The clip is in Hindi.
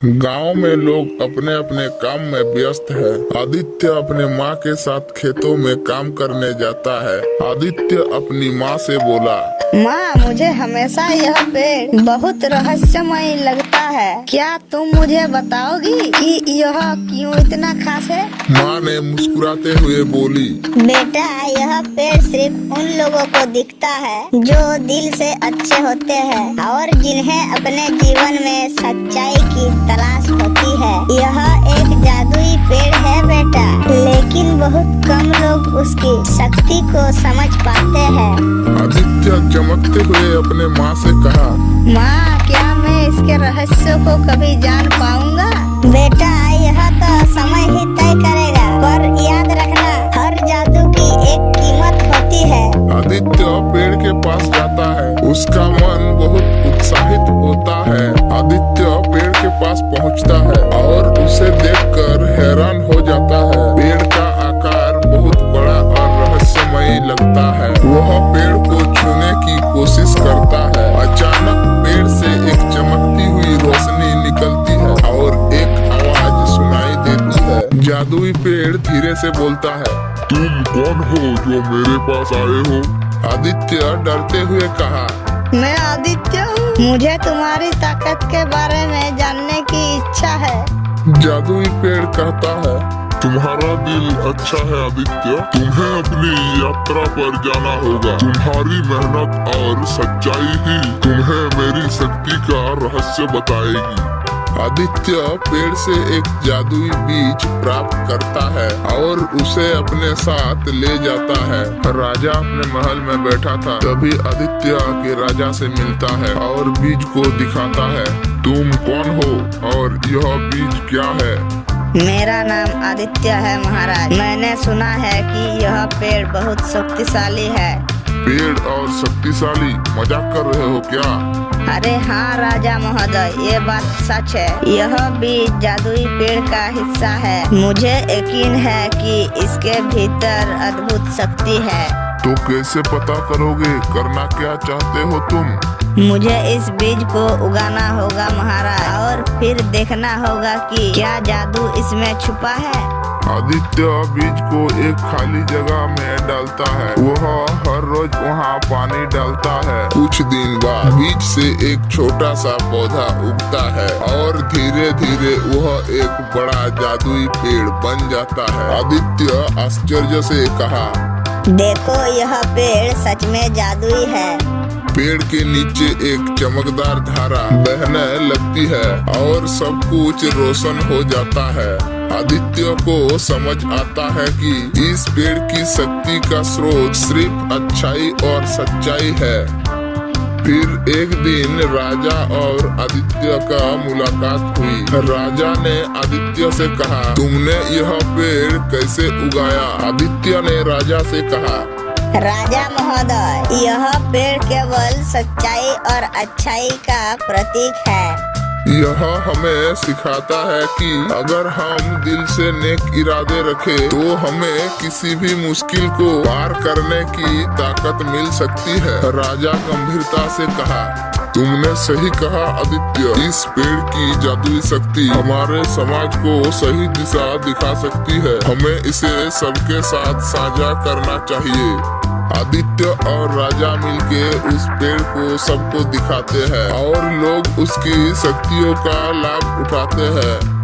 गांव में लोग अपने अपने काम में व्यस्त है। आदित्य अपने माँ के साथ खेतों में काम करने जाता है। आदित्य अपनी माँ से बोला, माँ, मुझे हमेशा यह पेड़ बहुत रहस्यमय लगता है। क्या तुम मुझे बताओगी कि यह क्यों इतना खास है? माँ ने मुस्कुराते हुए बोली, बेटा, यह पेड़ सिर्फ उन लोगों को दिखता है जो दिल से अच्छे होते हैं और जिन्हें अपने जीवन में सच्चाई की तलाश होती है। यह एक जादुई पेड़ है बेटा, लेकिन बहुत कम लोग उसकी शक्ति को समझ पाते हैं। आदित्य चमकते हुए अपने माँ से कहा, माँ, क्या मैं इसके रहस्य को कभी जान पाऊंगा? बेटा, यह तो समय ही तय करेगा, पर याद रखना, हर जादू की एक कीमत होती है। आदित्य पेड़ के पास जाता है। उसका मन बहुत उत्साहित होता है। आदित्य पेड़ के पास पहुंचता है और उसे देखकर हैरान हो जाता है। पेड़ का आकार बहुत बड़ा और रहस्यमय लगता है। वह पेड़ को छूने की कोशिश करता है। अचानक पेड़ से एक चमकती हुई रोशनी निकलती है और एक आवाज सुनाई देती है। जादुई पेड़ धीरे से बोलता है, तुम कौन हो जो मेरे पास आए हो? आदित्य डरते हुए कहा, मैं आदित्य हूँ। मुझे तुम्हारी ताकत के बारे में जानने की इच्छा है। जादुई पेड़ कहता है, तुम्हारा दिल अच्छा है आदित्य, तुम्हें अपनी यात्रा पर जाना होगा। तुम्हारी मेहनत और सच्चाई ही तुम्हें मेरी शक्ति का रहस्य बताएगी। आदित्य पेड़ से एक जादुई बीज प्राप्त करता है और उसे अपने साथ ले जाता है। राजा अपने महल में बैठा था। तभी आदित्य के राजा से मिलता है और बीज को दिखाता है। तुम कौन हो और यह बीज क्या है? मेरा नाम आदित्य है महाराज। मैंने सुना है कि यह पेड़ बहुत शक्तिशाली है। पेड़ और शक्तिशाली? मजाक कर रहे हो क्या? अरे हाँ राजा महोदय, ये बात सच है। यह बीज जादुई पेड़ का हिस्सा है। मुझे यकीन है कि इसके भीतर अद्भुत शक्ति है। तो कैसे पता करोगे? करना क्या चाहते हो तुम? मुझे इस बीज को उगाना होगा महाराज, और फिर देखना होगा कि क्या जादू इसमें छुपा है। आदित्य बीज को एक खाली जगह में डालता है। वह हर रोज वहाँ पानी डालता है। कुछ दिन बाद बीज से एक छोटा सा पौधा उगता है और धीरे धीरे वह एक बड़ा जादुई पेड़ बन जाता है। आदित्य आश्चर्य से कहा, देखो, यह पेड़ सच में जादुई है। पेड़ के नीचे एक चमकदार धारा बहने लगती है और सब कुछ रोशन हो जाता है। आदित्य को समझ आता है कि इस पेड़ की शक्ति का स्रोत सिर्फ अच्छाई और सच्चाई है। फिर एक दिन राजा और आदित्य का मुलाकात हुई। राजा ने आदित्य से कहा, तुमने यह पेड़ कैसे उगाया? आदित्य ने राजा से कहा, राजा महोदय, यह पेड़ केवल सच्चाई और अच्छाई का प्रतीक है। यह हमें सिखाता है कि अगर हम दिल से नेक इरादे रखें तो हमें किसी भी मुश्किल को पार करने की ताकत मिल सकती है। राजा गंभीरता से कहा, तुमने सही कहा आदित्य। इस पेड़ की जादुई शक्ति हमारे समाज को सही दिशा दिखा सकती है। हमें इसे सबके साथ साझा करना चाहिए। आदित्य और राजा मिलके उस पेड़ को सबको दिखाते हैं और लोग उसकी शक्तियों का लाभ उठाते हैं।